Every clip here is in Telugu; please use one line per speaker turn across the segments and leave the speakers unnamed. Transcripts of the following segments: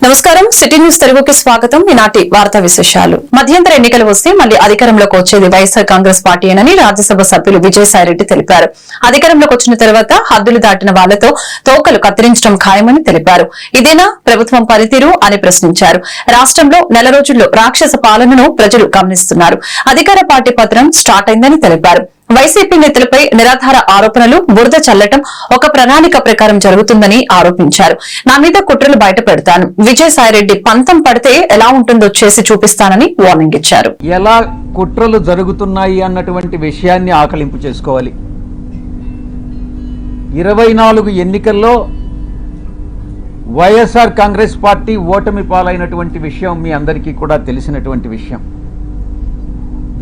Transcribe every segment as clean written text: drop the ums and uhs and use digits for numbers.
నమస్కారం, సిటీ న్యూస్ తెలుగుకి స్వాగతం. ఈనాటి వార్తా విశేషాలు. మధ్యంతర ఎన్నికలు వస్తే మళ్లీ అధికారంలోకి వచ్చేది వైఎస్ఆర్ కాంగ్రెస్ పార్టీయేనని రాజ్యసభ సభ్యులు విజయసాయిరెడ్డి తెలిపారు. అధికారంలోకి వచ్చిన తర్వాత హద్దులు దాటిన వాళ్లతో తోకలు కత్తిరించడం ఖాయమని తెలిపారు. ఇదేనా ప్రభుత్వం పనితీరు అని ప్రశ్నించారు. రాష్ట్రంలో నెల రోజుల్లో రాక్షస పాలనను ప్రజలు గమనిస్తున్నారు. అధికార పార్టీ పత్రం స్టార్ట్ అయిందని తెలిపారు. వైసీపీ నేతలపై నిరాధార ఆరోపణలు, బురద చల్లటం ఒక ప్రణాళిక ప్రకారం జరుగుతుందని ఆరోపించారు. నా మీద కుట్రలు బయట పెడతాను, విజయసాయిరెడ్డి పంతం పడితే ఎలా ఉంటుందో చేసి చూపిస్తానని వార్నింగ్ ఇచ్చారు.
ఎలా కుట్రలు జరుగుతున్నాయి అన్నటువంటి విషయాన్ని ఆకలింపు చేసుకోవాలి. 24 ఎన్నికల్లో వైఎస్ఆర్ కాంగ్రెస్ పార్టీ ఓటమి పాలైనటువంటి విషయం మీ అందరికీ కూడా తెలిసినటువంటి విషయం.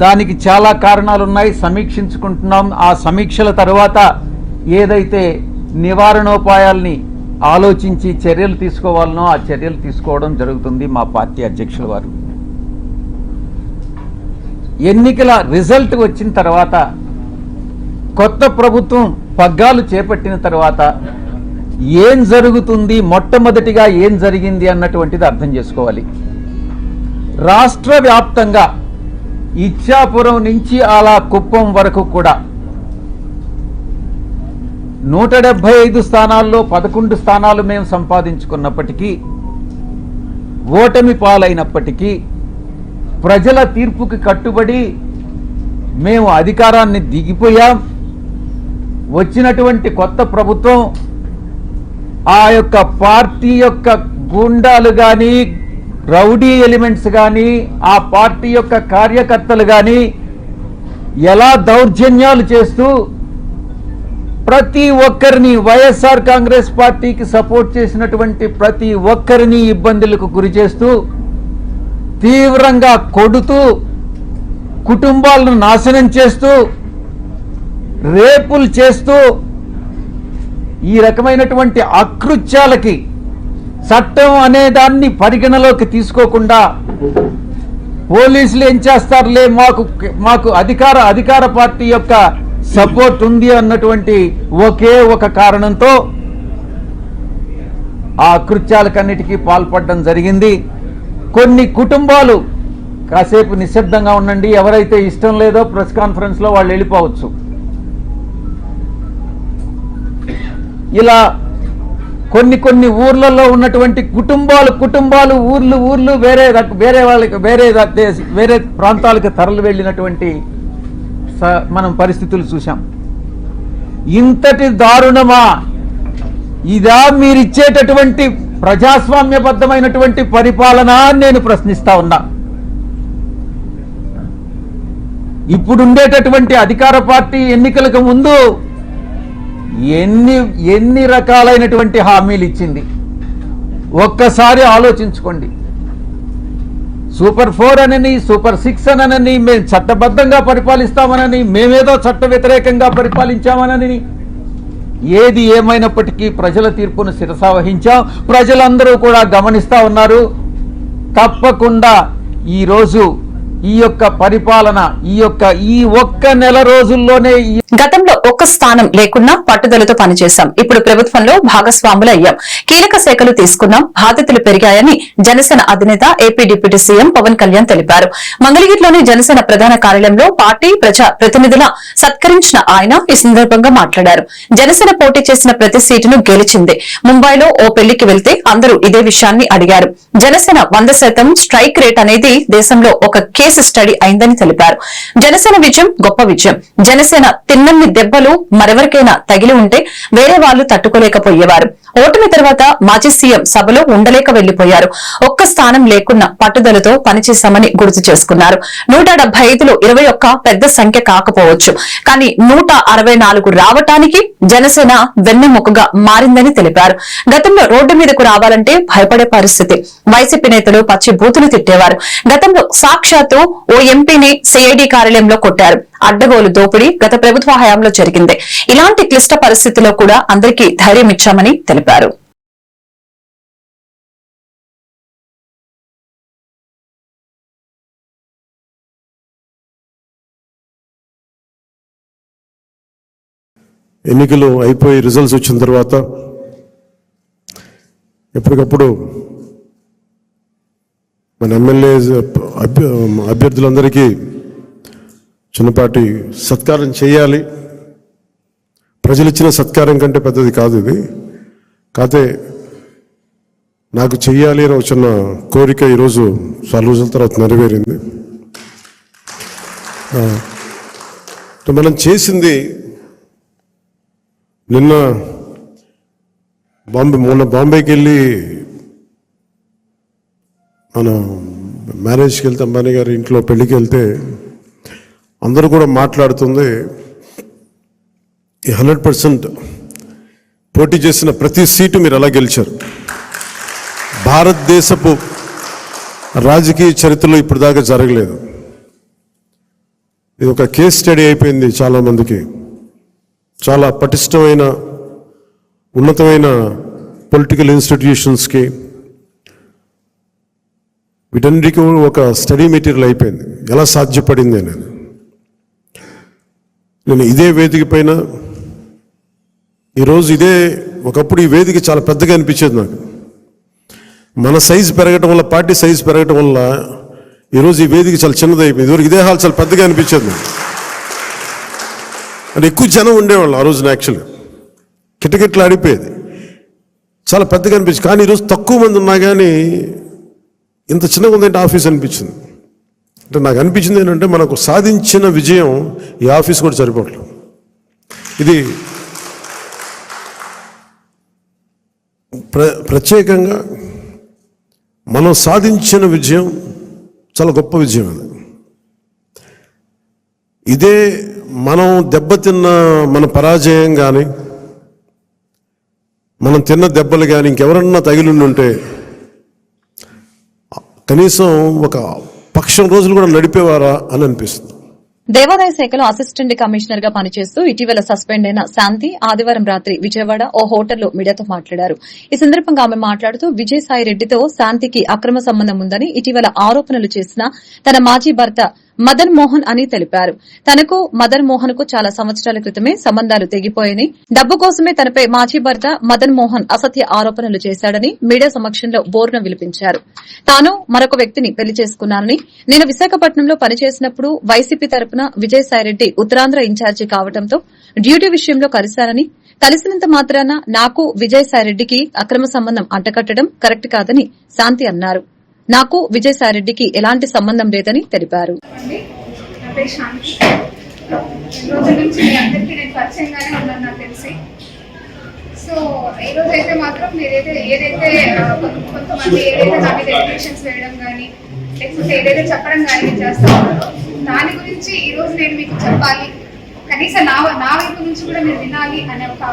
దానికి చాలా కారణాలున్నాయి, సమీక్షించుకుంటున్నాం. ఆ సమీక్షల తర్వాత ఏదైతే నివారణోపాయాల్ని ఆలోచించి చర్యలు తీసుకోవాలనో ఆ చర్యలు తీసుకోవడం జరుగుతుంది మా పార్టీ అధ్యక్షుల వారు. ఎన్నికల రిజల్ట్ వచ్చిన తర్వాత, కొత్త ప్రభుత్వం పగ్గాలు చేపట్టిన తర్వాత ఏం జరుగుతుంది, మొట్టమొదటిగా ఏం జరిగింది అన్నటువంటిది అర్థం చేసుకోవాలి. రాష్ట్ర వ్యాప్తంగా ఇచ్చాపురం నుంచి అలా కుప్పం వరకు కూడా 175 స్థానాల్లో 11 స్థానాలు మేము సంపాదించుకున్నప్పటికీ, ఓటమి పాలైనప్పటికీ ప్రజల తీర్పుకి కట్టుబడి మేము అధికారాన్ని దిగిపోయాం. వచ్చినటువంటి కొత్త ప్రభుత్వం ఆ యొక్క పార్టీ యొక్క గూండాలు కానీ, రౌడీ ఎలిమెంట్స్ కానీ, ఆ పార్టీ యొక్క కార్యకర్తలు కానీ ఎలా దౌర్జన్యాలు చేస్తూ ప్రతి ఒక్కరిని, వైఎస్ఆర్ కాంగ్రెస్ పార్టీకి సపోర్ట్ చేసినటువంటి ప్రతి ఒక్కరిని ఇబ్బందులకు గురి చేస్తూ, తీవ్రంగా కొడుతూ, కుటుంబాలను నాశనం చేస్తూ, రేపులు చేస్తూ, ఈ రకమైనటువంటి అకృత్యాలకి చట్టం అనే దాన్ని పరిగణలోకి తీసుకోకుండా పోలీసులు ఏం చేస్తారులే, మాకు అధికార పార్టీ యొక్క సపోర్ట్ ఉంది అన్నటువంటి ఒకే ఒక కారణంతో ఆ అకృత్యాలకన్నిటికీ పాల్పడడం జరిగింది. కొన్ని కుటుంబాలు కాసేపు నిశ్శబ్దంగా ఉండండి, ఎవరైతే ఇష్టం లేదో ప్రెస్ కాన్ఫరెన్స్ లో వాళ్ళు వెళ్ళిపోవచ్చు. ఇలా కొన్ని ఊర్లలో ఉన్నటువంటి కుటుంబాలు ఊర్లు వేరే ప్రాంతాలకు తరలి వెళ్ళినటువంటి మనం పరిస్థితులు చూసాం. ఇంతటి దారుణమా ఇదా మీరిచ్చేటటువంటి ప్రజాస్వామ్యబద్ధమైనటువంటి పరిపాలన అని నేను ప్రశ్నిస్తా ఉన్నా. ఇప్పుడుండేటటువంటి అధికార పార్టీ ఎన్నికలకు ముందు ఎన్ని రకాలైనటువంటి హామీలు ఇచ్చింది ఒక్కసారి ఆలోచించుకోండి. సూపర్ 4 అనని, సూపర్ 6 అనని, మేము చట్టబద్ధంగా పరిపాలిస్తామనని, మేమేదో చట్ట వ్యతిరేకంగా పరిపాలించామనని, ఏది ఏమైనప్పటికీ ప్రజల తీర్పును శిరసావహించాం. ప్రజలందరూ కూడా గమనిస్తా ఉన్నారు. తప్పకుండా ఈరోజు ఈ యొక్క పరిపాలన ఈ ఒక్క నెల రోజుల్లోనే
గతంలో ఒక్క స్థానం లేకున్నా పట్టుదలతో పనిచేశాం. ఇప్పుడు ప్రభుత్వంలో భాగస్వాములు అయ్యాం. కీలక శాఖలు తీసుకున్నాం, బాధ్యతలు పెరిగాయని జనసేన అధినేత AP deputy CM Pawan Kalyan తెలిపారు. మంగళగిరిలోని జనసేన ప్రధాన కార్యాలయంలో పార్టీ ప్రజా ప్రతినిధుల సత్కరించిన ఆయన ఈ సందర్భంగా మాట్లాడారు. జనసేన పోటీ చేసిన ప్రతి సీటును గెలిచింది. ముంబైలో ఓ పెళ్లికి వెళ్తే అందరూ ఇదే విషయాన్ని అడిగారు. జనసేన 100% స్ట్రైక్ రేట్ అనేది దేశంలో ఒక కేసు స్టడీ అయిందని తెలిపారు. జనసేన విజయం గొప్ప విజయం. జనసేన తిన్నన్ని దెబ్బలు మరెవరికైనా తగిలి ఉంటే వేరే వాళ్ళు తట్టుకోలేకపోయేవారు. ఓటమి తర్వాత మాజీ సీఎం సభలో ఉండలేక వెళ్లిపోయారు. ఒక్క స్థానం లేకున్నా పట్టుదలతో పనిచేశామని గుర్తు చేసుకున్నారు. 175లో 21 పెద్ద సంఖ్య కాకపోవచ్చు, కానీ 164 రావటానికి జనసేన వెన్నెముకగా మారిందని తెలిపారు. గతంలో రోడ్డు మీదకు రావాలంటే భయపడే పరిస్థితి. వైసీపీ నేతలు పచ్చి బూతులు తిట్టేవారు. గతంలో సాక్షాత్తు ఓ ఎంపీని సిఐడి కార్యాలయంలో కొట్టారు. అడ్డగోలు దోపిడీ గత ప్రభుత్వ హయాంలో జరిగింది. ఇలాంటి క్లిష్ట పరిస్థితుల్లో కూడా అందరికీ ధైర్యం ఇచ్చామని తెలిపారు.
ఎన్నికలు అయిపోయి రిజల్ట్స్ వచ్చిన తర్వాత ఎప్పటికప్పుడు మన ఎమ్మెల్యే అభ్యర్థులందరికీ చిన్నపాటి సత్కారం చేయాలి. ప్రజలు ఇచ్చిన సత్కారం కంటే పెద్దది కాదు ఇది. కాకపోతే నాకు చెయ్యాలి అని వచ్చిన కోరిక ఈరోజు చాలా రోజుల తర్వాత నెరవేరింది. మనం చేసింది మొన్న బాంబేకి వెళ్ళి మన మ్యారేజ్కి వెళ్తే అంబానీ గారి ఇంట్లో పెళ్ళికి వెళ్తే అందరూ కూడా మాట్లాడుతుంది 100% పోటీ చేసిన ప్రతి సీటు మీరు ఎలా గెలిచారు. భారతదేశపు రాజకీయ చరిత్రలో ఇప్పుడు దాకా జరగలేదు. ఇది ఒక కేస్ స్టడీ అయిపోయింది చాలామందికి. చాలా పటిష్టమైన ఉన్నతమైన పొలిటికల్ ఇన్స్టిట్యూషన్స్కి వీటన్నిటికీ ఒక స్టడీ మెటీరియల్ అయిపోయింది. ఎలా సాధ్యపడింది అనేది నేను ఇదే వేదిక పైన ఈరోజు ఒకప్పుడు ఈ వేదిక చాలా పెద్దగా అనిపించేది నాకు. మన సైజు పెరగటం వల్ల, పార్టీ సైజు పెరగటం వల్ల ఈరోజు ఈ వేదిక చాలా చిన్నది అయిపోయింది. ఇదివరకు ఇదే హాల్ చాలా పెద్దగా అనిపించేది నాకు. అంటే ఎక్కువ జనం ఉండేవాళ్ళు ఆ రోజున. యాక్చువల్గా కిటకిట్లు ఆడిపోయేది, చాలా పెద్దగా అనిపించింది. కానీ ఈరోజు తక్కువ మంది ఉన్నా కానీ ఇంత చిన్నగా ఉందంటే ఆఫీస్ అనిపించింది. అంటే నాకు అనిపించింది ఏంటంటే మనకు సాధించిన విజయం ఈ ఆఫీస్ కూడా సరిపోవట్లేదు. ఇది ప్రత్యేకంగా మనం సాధించిన విజయం చాలా గొప్ప విజయం. అది ఇదే మనం దెబ్బతిన్న మన పరాజయం కానీ, మనం తిన్న దెబ్బలు కానీ ఇంకెవరన్నా తగిలిండుంటే కనీసం ఒక పక్షం రోజులు కూడా నడిపేవారా అని అనిపిస్తుంది.
దేవాదాయ శాఖలో అసిస్టెంట్ కమిషనర్ గా పనిచేస్తూ ఇటీవల సస్పెండ్ అయిన శాంతి ఆదివారం రాత్రి విజయవాడ ఓ హోటల్లో మీడియాతో మాట్లాడారు. ఈ సందర్భంగా ఆమె మాట్లాడుతూ విజయసాయి రెడ్డితో శాంతికి అక్రమ సంబంధం ఉందని ఇటీవల ఆరోపణలు చేసిన తన మాజీ భర్త మదన్ మోహన్ అని తెలిపారు. తనకు మదన్ మోహన్ కు చాలా సంవత్సరాల క్రితమే సంబంధాలు తెగిపోయాయని, డబ్బు కోసమే తనపై మాజీ భర్త మదన్ మోహన్ అసత్య ఆరోపణలు చేశాడని మీడియా సమక్షంలో బోరున విలిపించారు. తాను మరొక వ్యక్తిని పెళ్లి చేసుకున్నానని, నేను విశాఖపట్నంలో పనిచేసినప్పుడు వైసీపీ తరపున విజయసాయిరెడ్డి ఉత్తరాంధ్ర ఇన్ఛార్జి కావడంతో డ్యూటీ విషయంలో కలిశానని, కలిసినంత మాత్రాన నాకు విజయసాయిరెడ్డికి అక్రమ సంబంధం అంటకట్టడం కరెక్ట్ కాదని శాంతి అన్నారు. నాకు విజయసాయిరెడ్డికి ఎలాంటి సంబంధం లేదని తెలిపారు.
సో ఈ రోజు అయితే మాత్రం ఏదైతే కొంతమంది నా మీద ఎలిగేషన్స్ వేయడం కానీ, లేకపోతే ఏదైతే చెప్పడం కానీ చేస్తా ఉన్నారో దాని గురించి ఈ రోజు నేను మీకు చెప్పాలి, కనీసం నా వైపు నుంచి కూడా మీరు వినాలి అనే ఒక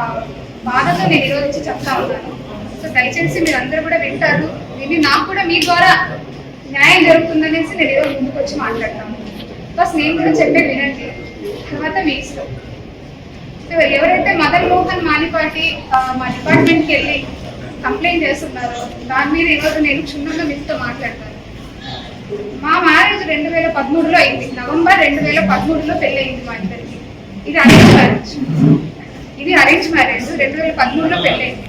బాధతో నేను ఈ రోజు వచ్చి చెప్తా ఉన్నాను. సో దయచేసి మీరు అందరూ కూడా వింటారు, విని నాకు కూడా మీ ద్వారా న్యాయం జరుగుతుందనేసి నేను ఏదో ముందుకు వచ్చి మాట్లాడతాను. ఫస్ట్ నేను కూడా చెప్పేది వినండి, తర్వాత మీ ఇష్టం. సో ఎవరైతే మదన్ మోహన్ మానిపాటి మా డిపార్ట్మెంట్కి వెళ్ళి కంప్లైంట్ చేస్తున్నారో దాని మీద ఈరోజు నేను క్షుణ్ణంగా మీతో మాట్లాడతాను. మా మ్యారేజ్ 2013లో అయింది. నవంబర్ 2013లో పెళ్ళి అయింది మా ఇద్దరికి. ఇది అరేంజ్ మ్యారేజ్ 2013లో పెళ్ళి అయింది.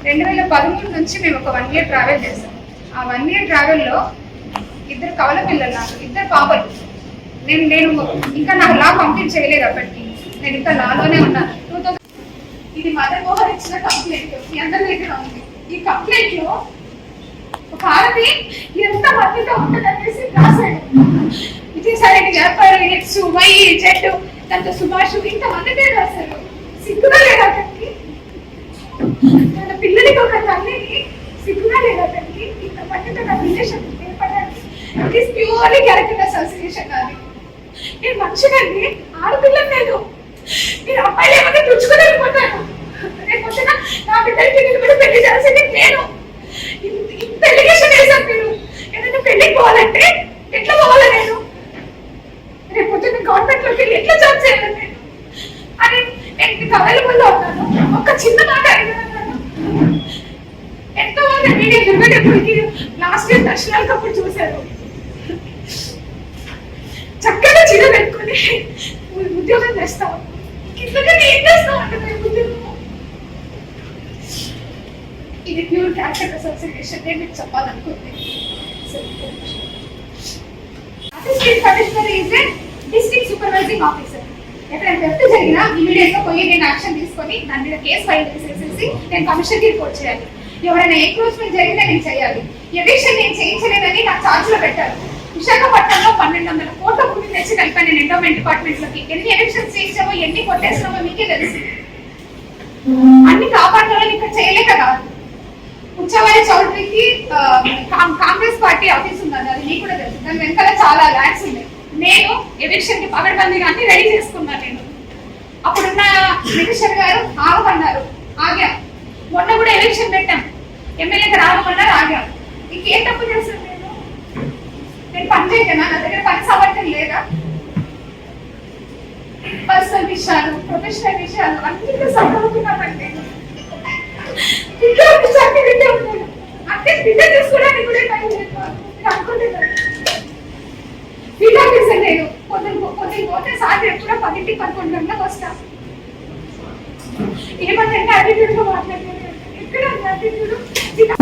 2013 నుంచి మేము ఒక 1 year ట్రావెల్ చేసాం. ఆ 1 year ట్రావెల్లో 2 కవల పిల్లలు, నాకు 2 పాపలు. నేను ఇంకా నాకు లా కంప్లీట్ చేయలేదు అప్పటికి, నేను ఇంకా లాలోనే ఉన్నాను. 2000 ఇది మదన్ మోహన్ ఇచ్చిన కంప్లైంట్ మీ అందరి దగ్గర ఉంది. ఈ కంప్లైంట్ లో ఒక ఆడది ఎంత మందితో ఉంటుందనేసి రాశాడు. విజయసాయి వ్యాపారం సుమై చెట్టు దాంతో సుభాష్ ఇంతమందితో రాశారు. సిగ్గుగా లేదు అతనికి, తన పిల్లలకి ఒక తల్లిని సిగ్గుగా లేదు అతనికి ఇంతమందితో నా రిలేషన్ ఏర్పడాలి. It is purely character association. కాదు, నేను మంచిగానే ఆడపిల్లని లేదు, నేను అమ్మాయిలు ఏమైనా తుడుచుకుని వెళ్ళిపోతాను. రేపు వచ్చిన నా బిడ్డలకి నిలబడి పెళ్లి చేయాల్సింది నేను. ఇంత ఎలిగేషన్ వేశాను. మీరు ఏదైనా పెళ్లికి పోవాలంటే ఎట్లా పోవాలి? నేను రేపు వచ్చిన గవర్నమెంట్ లోకి వెళ్ళి ఎట్లా జాబ్ చేయాలి నేను అని నేను మీకు అవైలబుల్ లో ఉన్నాను. ఒక చిన్న మాట అడిగాను. ఎంతో మంది మీడియా దుర్గటెంపుల్కి లాస్ట్ ఇయర్ దర్శనాలకు అప్పుడు చూశారు. చక్కగా చీర పెట్టుకుని ఉద్యోగం చేస్తాం. ఇంతకన్నా ఏం చేస్తాం అంటే ఉద్యోగం. ఇది ప్యూర్ క్యారెక్టర్ అసోసియేషన్ నేను మీకు చెప్పాలనుకుంది. Chief commissioner is a district supervising officer. ఎక్కడైనా థెఫ్ట్ జరిగినా ఇమీడియట్ గా పోయి నేను యాక్షన్ తీసుకొని దాని మీద కేసు ఫైల్ చేసేసి నేను కమిషనర్ కి రిపోర్ట్ చేయాలి. ఎవరైనా ఎంక్రోచ్మెంట్ జరిగినా నేను చేయాలి. ఎవిక్షన్ నేను చేయించలేదని నాకు ఛార్జ్ లో పెట్టారు. విశాఖపట్నంలో 1200 కోట్ల భూమి తెచ్చి కలిపాను నేను ఎండోమెంట్ డిపార్ట్మెంట్ లోకి. ఎన్ని ఎవిక్షన్స్ చేయించామో ఎన్ని కొట్టేసినామో మీకే తెలుసు. అన్ని కాపాడాలని ఇక్కడ చేయలేక కాదు. ఉచ్చవారి చౌదరికి కాంగ్రెస్ పార్టీ ఆఫీస్ ఉన్నది, అది మీకు కూడా తెలుసు. దాని వెనకాల చాలా ల్యాండ్స్ ఉన్నాయి. నేను ఎవిక్షన్ కి పగడబందీగా అన్ని రెడీ చేసుకున్నాను. నేను అప్పుడున్న మినిస్టర్ గారు ఆగమన్నారు, ఆగాం. మొన్న కూడా ఎలక్షన్ పెట్టాం, ఎమ్మెల్యేకి రావమన్నారు, ఆగాం. ఇంకేం తప్పు చేశాను నేను పని చేయగలనా? నా దగ్గర పని సమర్థం లేదా? పర్సనల్ విషయాలు, ప్రొఫెషనల్ విషయాలు అన్నింటిలో సఫలవుతున్నామండి. అంటే బిడ్డ తీసుకోవడానికి కూడా టైం లేదు అనుకుంటున్నాను. నేను పొద్దున్న పోతే సాయంత్రం ఎప్పుడో 10-11 గంటలకు వస్తా. ఏమంటే అటిట్యూడ్ గా మాట్లాడలేదు. ఎక్కడ అటిట్యూడ్?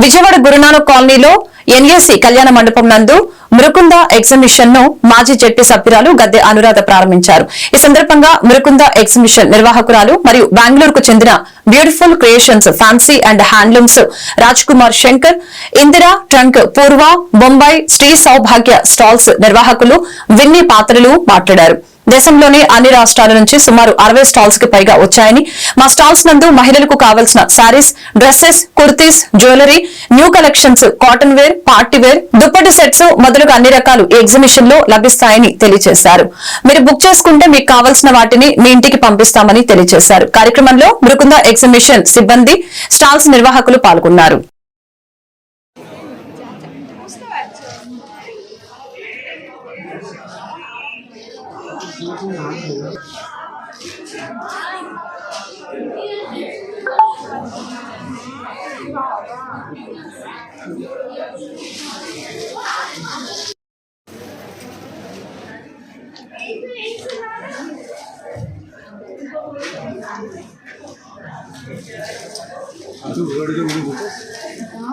విజయవాడ గురునానక్ కాలనీలో ఎన్ఏసి కళ్యాణ మండపం నందు మృకుంద ఎగ్జిబిషన్ ను మాజీ జెడ్పీ సభ్యురాలు గద్దె అనురాధ ప్రారంభించారు. ఈ సందర్భంగా మృకుంద ఎగ్జిబిషన్ నిర్వాహకురాలు మరియు బెంగళూరుకు చెందిన beautiful creations fancy and handlooms Raj Kumar Shankar, Indira trunk పూర్వ, బొంబాయి శ్రీ సౌభాగ్య స్టాల్స్ నిర్వాహకులు విన్ని పాత్రలు మాట్లాడారు. దేశంలోని అన్ని రాష్ట్రాల నుంచి సుమారు 60 స్టాల్స్ కి పైగా వచ్చాయని, మా స్టాల్స్ నందు మహిళలకు కావలసిన saris, dresses, kurtis, jewellery, new collections, cotton wear, party wear, దుప్పటి సెట్స్ మొదలుగా అన్ని రకాలు ఈ ఎగ్జిబిషన్ లో లభిస్తాయని తెలియజేశారు. మీరు బుక్ చేసుకుంటే మీకు కావలసిన వాటిని మీ ఇంటికి పంపిస్తామని తెలియజేశారు. కార్యక్రమంలో మృకుంద ఎగ్జిబిషన్ సిబ్బంది, స్టాల్స్ నిర్వాహకులు పాల్గొన్నారు.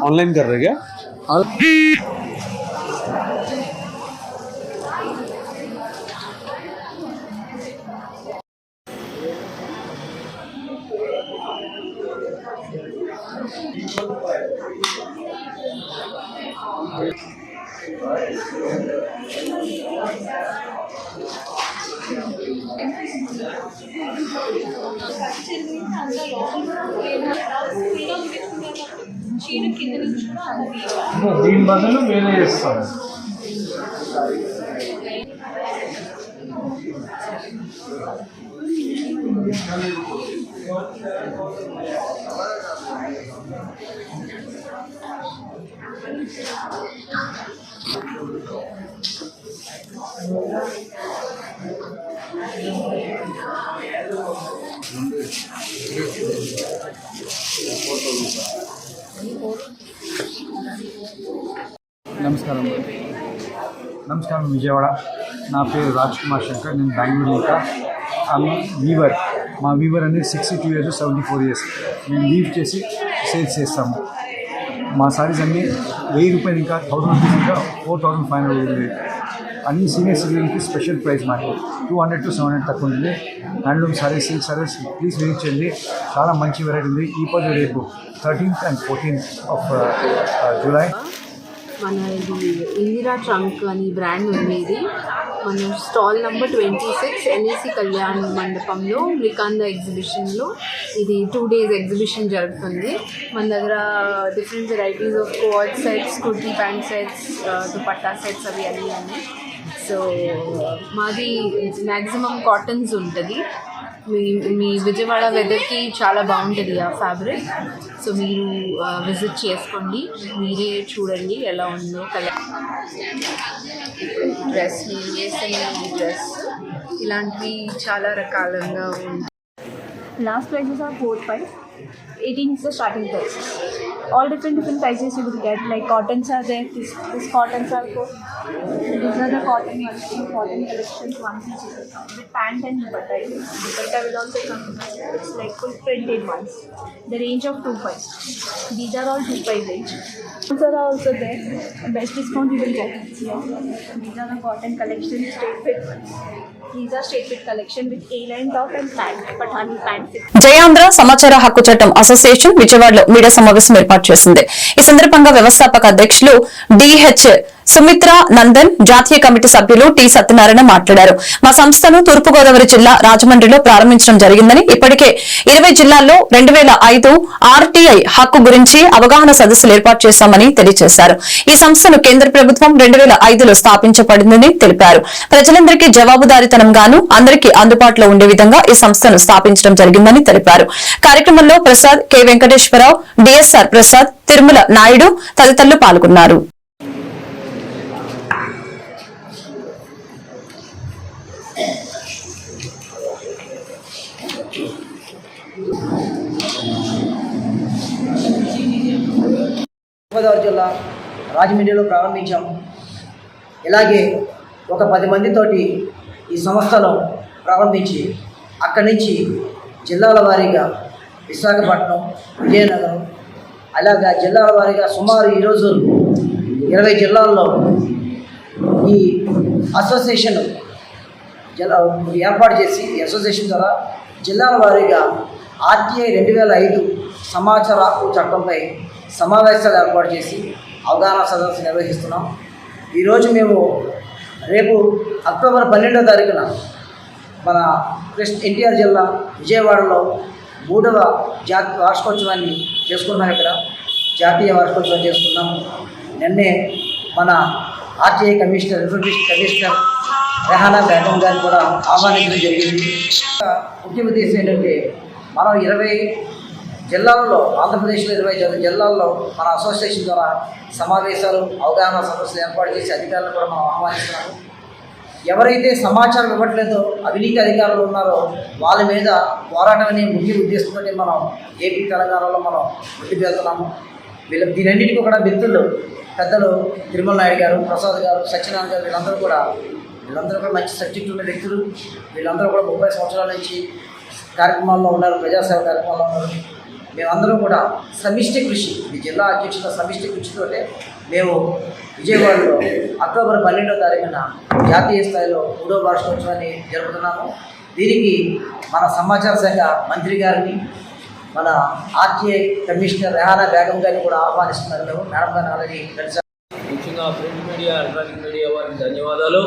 ऑनलाइन कर रहे क्या? దీని బదులు వేరే చేస్తారు. నమస్కారం విజయవాడ. నా పేరు రాజ్ కుమార్ శంకర్. నేను బెంగళూరు ఇంకా వీవర్. మా వీవర్ అనేది 62 years 74 years. మేము వీవ్ చేసి సేల్స్ చేస్తాము. మా సారీస్ అన్నీ 1000 రూపాయలు ఇంకా 1000 రూపీస్ ఇంకా 4500 ఉంది. అన్ని సీనియర్ సిటిజన్కి స్పెషల్ ప్రైస్ మాకు 200 to 700 తక్కువ ఉంది. Handloom saris, silk saris please visit చేయండి. చాలా మంచి వెరైటీ ఉంది. ఈ పొద్దు రేపు 13th and 14th of July.
మన ఇది ఇందిరా ట్రంక్ అని బ్రాండ్ ఉండేది. మన స్టాల్ నెంబర్ 26 ఎన్ఏసి కళ్యాణ మండపంలో మృకుంద ఎగ్జిబిషన్లో ఇది 2 days ఎగ్జిబిషన్ జరుగుతుంది. మన దగ్గర different varieties of coat sets, kurti pant sets, dupatta sets అవి అన్నీ ఉన్నాయి. సో మాది మ్యాక్సిమం కాటన్స్ ఉంటుంది. మీ విజయవాడ వెదర్కి చాలా బాగుంటుంది ఆ ఫ్యాబ్రిక్. సో మీరు విజిట్ చేసుకోండి, మీరే చూడండి ఎలా ఉందో. డ్రెస్ నేను వేసిన డ్రెస్ ఇలాంటివి చాలా రకాలుగా ఉంటాయి.
Last prices are 4-5. 18 is the starting price. All different prices you will get. Like cottons are there. This cottons are for. These are the cotton collections. One piece with pant and dupatta. Dupatta will also come. It's like full printed ones. The range of 2.5. These are all 2.5 range. These are also there. Best discount you will get here. These are the cotton collection straight fit ones. These are straight fit collection with A-line top and pant, Pathani pant.
Jaya Andhra సమాచార హక్కు చట్టం అసోసియేషన్ విజయవాడలో మీడియా సమావేశం ఏర్పాటు చేసింది. ఈ సందర్భంగా వ్యవస్థాపక అధ్యక్షులు డిహెచ్ సుమిత్ర నందన్, జాతీయ కమిటీ సభ్యులు టి సత్యనారాయణ మాట్లాడారు. మా సంస్థను తూర్పుగోదావరి జిల్లా రాజమండ్రిలో ప్రారంభించడం జరిగిందని, ఇప్పటికే 20 జిల్లాల్లో 2005 ఆర్టీఐ హక్కు గురించి అవగాహన సదస్సులు ఏర్పాటు చేశామని తెలియజేశారు. ఈ సంస్థను కేంద్ర ప్రభుత్వం 2005లో స్థాపించబడిందని తెలిపారు. ప్రజలందరికీ జవాబుదారీతనంగాను అందరికీ అందుబాటులో ఉండే విధంగా ఈ సంస్థను స్థాపించడం జరిగిందని తెలిపారు. కార్యక్రమంలో ప్రసాద్, కె వెంకటేశ్వరరావు, డిఎస్ఆర్ ప్రసాద్, తిరుమల నాయుడు తదితరులు పాల్గొన్నారు.
గోదావరి జిల్లా రాజమండ్రిలో ప్రారంభించాము. ఇలాగే ఒక 10 మందితోటి ఈ సంస్థను ప్రారంభించి అక్కడి నుంచి జిల్లాల వారీగా విశాఖపట్నం, విజయనగరం అలాగా జిల్లాల వారీగా సుమారు ఈరోజు 20 జిల్లాల్లో ఈ అసోసియేషన్ ఏర్పాటు చేసి ఈ అసోసియేషన్ ద్వారా జిల్లాల వారీగా ఆర్టీఐ 2005 సమాచార హక్కు చట్టంపై సమావేశాలు ఏర్పాటు చేసి అవగాహన సదస్సు నిర్వహిస్తున్నాం. ఈరోజు మేము రేపు అక్టోబర్ 12వ తారీఖున మన ఎన్టీఆర్ జిల్లా విజయవాడలో 3వ జాతీయ వార్షికోత్సవాన్ని చేసుకున్నాం. ఇక్కడ జాతీయ వార్షికోత్సవం చేసుకున్నాం. నిన్నే మన RTI commissioner information commissioner Rehana Begum గారిని కూడా ఆహ్వానించడం జరిగింది. ముఖ్య ఉద్దేశం ఏంటంటే మనం 20 జిల్లాల్లో, ఆంధ్రప్రదేశ్లో 20 జిల్లాల్లో మన అసోసియేషన్ ద్వారా సమావేశాలు, అవగాహన సదస్సులు ఏర్పాటు చేసి అధికారులను కూడా మనం ఆహ్వానిస్తున్నాము. ఎవరైతే సమాచారం ఇవ్వట్లేదో, అవినీతి అధికారులు ఉన్నారో వాళ్ళ మీద పోరాటం అనే ముఖ్య ఉద్దేశంతో మనం ఏపీ తెలంగాణలో మనం ముందుకు వెళ్తున్నాము. దీనన్నిటికీ కూడా మిత్రులు పెద్దలు తిరుమల నాయుడు గారు, ప్రసాద్ గారు, సత్యనారాయణ గారు వీళ్ళందరూ కూడా మంచి సబ్జెక్టు ఉన్న వ్యక్తులు. వీళ్ళందరూ కూడా 30 సంవత్సరాల నుంచి కార్యక్రమాల్లో ఉన్నారు, ప్రజాసేవ కార్యక్రమాల్లో ఉన్నారు. మేమందరం కూడా సమిష్టి కృషి, ఈ జిల్లా అధ్యక్షుల సమిష్టి కృషితోటే మేము విజయవాడలో అక్టోబర్ 12వ తారీఖున జాతీయ స్థాయిలో 3వ వార్షికోత్సవాన్ని జరుపుతున్నాము. దీనికి మన సమాచార శాఖ మంత్రి గారిని, మన ఆర్టీఐ కమిషనర్ రెహానా బేగం గారిని కూడా ఆహ్వానిస్తున్నారు. మేము మేడం గారిని ఆల్రెడీ కలిసాము.
ముఖ్యంగా ప్రింట్ మీడియా, ఎలక్ట్రానిక్ మీడియా వారికి ధన్యవాదాలు.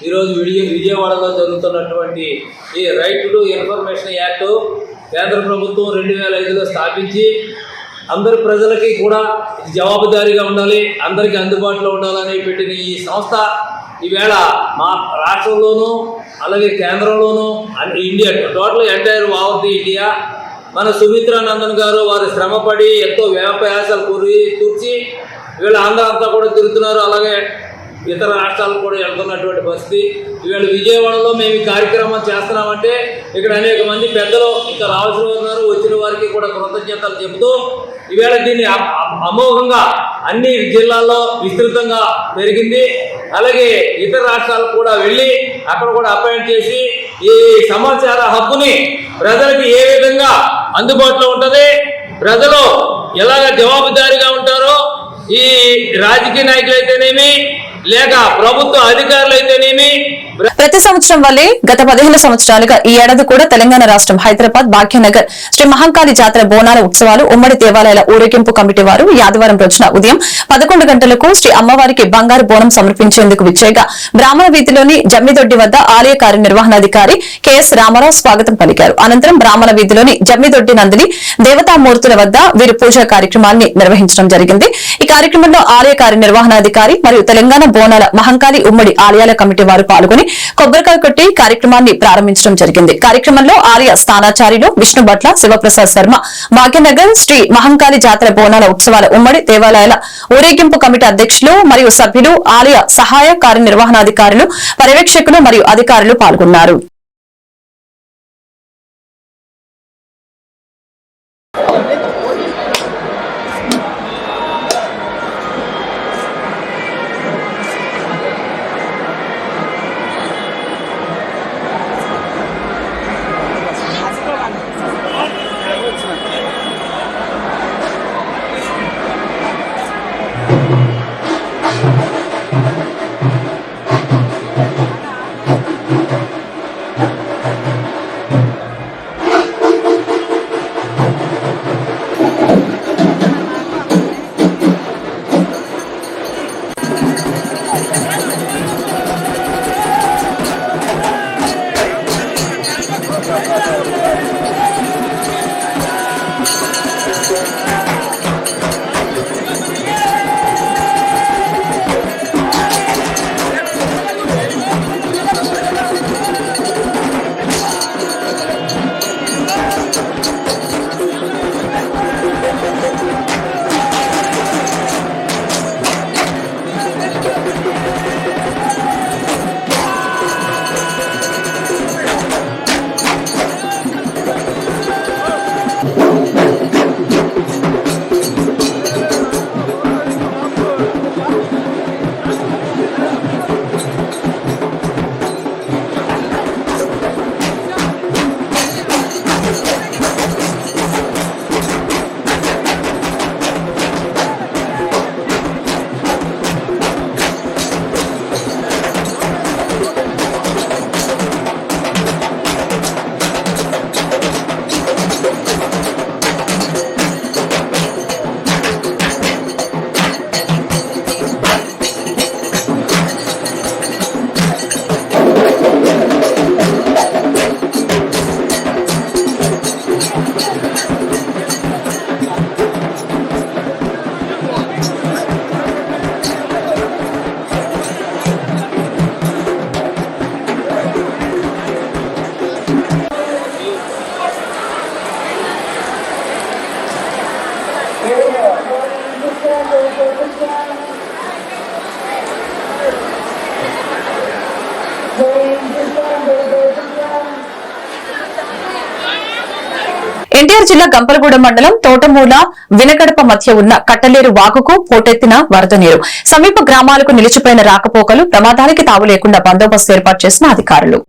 ఈరోజు విజయవాడలో జరుగుతున్నటువంటి ఈ రైట్ టు ఇన్ఫర్మేషన్ యాక్ట్ కేంద్ర ప్రభుత్వం 2005లో స్థాపించి అందరి ప్రజలకి కూడా జవాబుదారీగా ఉండాలి, అందరికీ అందుబాటులో ఉండాలని పెట్టిన ఈ సంస్థ ఈవేళ మా రాష్ట్రంలోనూ అలాగే కేంద్రంలోనూ India total entire over the India మన సుమిత్ర నందన్ గారు వారు శ్రమపడి ఎంతో వ్యాపయాసాలు కూర్చి వీళ్ళ ఆంధ్ర అంతా కూడా తిరుగుతున్నారు. అలాగే ఇతర రాష్ట్రాలకు కూడా వెళ్తున్నటువంటి పరిస్థితి. ఈవేళ విజయవాడలో మేము ఈ కార్యక్రమం చేస్తున్నామంటే ఇక్కడ అనేక మంది పెద్దలు ఇంకా రావాల్సిన ఉన్నారు. వచ్చిన వారికి కూడా కృతజ్ఞతలు చెబుతూ ఈవేళ దీన్ని అమోఘంగా అన్ని జిల్లాల్లో విస్తృతంగా పెరిగింది. అలాగే ఇతర రాష్ట్రాలకు కూడా వెళ్ళి అక్కడ కూడా అపాయింట్ చేసి ఈ సమాచార హక్కుని ప్రజలకి ఏ విధంగా అందుబాటులో ఉంటుంది, ప్రజలు ఎలాగ జవాబుదారీగా ఉంటారో, ఈ రాజకీయ నాయకులు అయితేనేమి లేక ప్రభుత్వ అధికారులు అయితేనేమి
ప్రతి సంవత్సరం వల్లే గత 15 సంవత్సరాలుగా ఈ ఏడాది కూడా తెలంగాణ రాష్ట్రం హైదరాబాద్ భాగ్యనగర్ శ్రీ మహంకాళి జాతర బోనాల ఉత్సవాలు ఉమ్మడి దేవాలయాల ఊరేగింపు కమిటీ వారు ఆదివారం రోజున ఉదయం 11 గంటలకు శ్రీ అమ్మవారికి బంగారు బోనం సమర్పించేందుకు విచ్చేయగా బ్రాహ్మణ వీధిలోని జమ్మిదొడ్డి వద్ద ఆలయ కార్యనిర్వహణాధికారి కెఎస్ రామారావు స్వాగతం పలికారు. అనంతరం బ్రాహ్మణ వీధిలోని జమ్మిదొడ్డి నందిని దేవతామూర్తుల వద్ద వీరు పూజా కార్యక్రమాన్ని నిర్వహించడం జరిగింది. ఈ కార్యక్రమంలో ఆలయ కార్యనిర్వహణాధికారి మరియు తెలంగాణ బోనాల మహంకాళి ఉమ్మడి ఆలయాల కమిటీ వారు పాల్గొని కొబ్బరికాయ కొట్టి కార్యక్రమాన్ని ప్రారంభించడం జరిగింది. కార్యక్రమంలో ఆలయ స్థానాచార్యులు విష్ణు భట్ల, శివప్రసాద్ శర్మ, భాగ్యనగర్ శ్రీ మహంకాళి జాతర బోనాల ఉత్సవాల ఉమ్మడి దేవాలయాల ఊరేగింపు కమిటీ అధ్యక్షులు మరియు సభ్యులు, ఆలయ సహాయ కార్యనిర్వహణాధికారులు, పర్యవేక్షకులు మరియు అధికారులు పాల్గొన్నారు. ఎన్టీఆర్ జిల్లా గంపలగూడెం మండలం తోటమూల వినగడప మధ్య ఉన్న కట్టలేరు వాగుకు పోటెత్తిన వరద నీరు. సమీప గ్రామాలకు నిలిచిపోయిన రాకపోకలు ప్రమాదానికి తావు లేకుండా బందోబస్తు ఏర్పాటు చేసిన అధికారులు.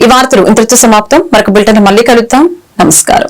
ఈ వార్తలు ఇంతటితో సమాప్తం. మరొక బులెటిన్ మళ్ళీ కలుద్దాం. నమస్కారం.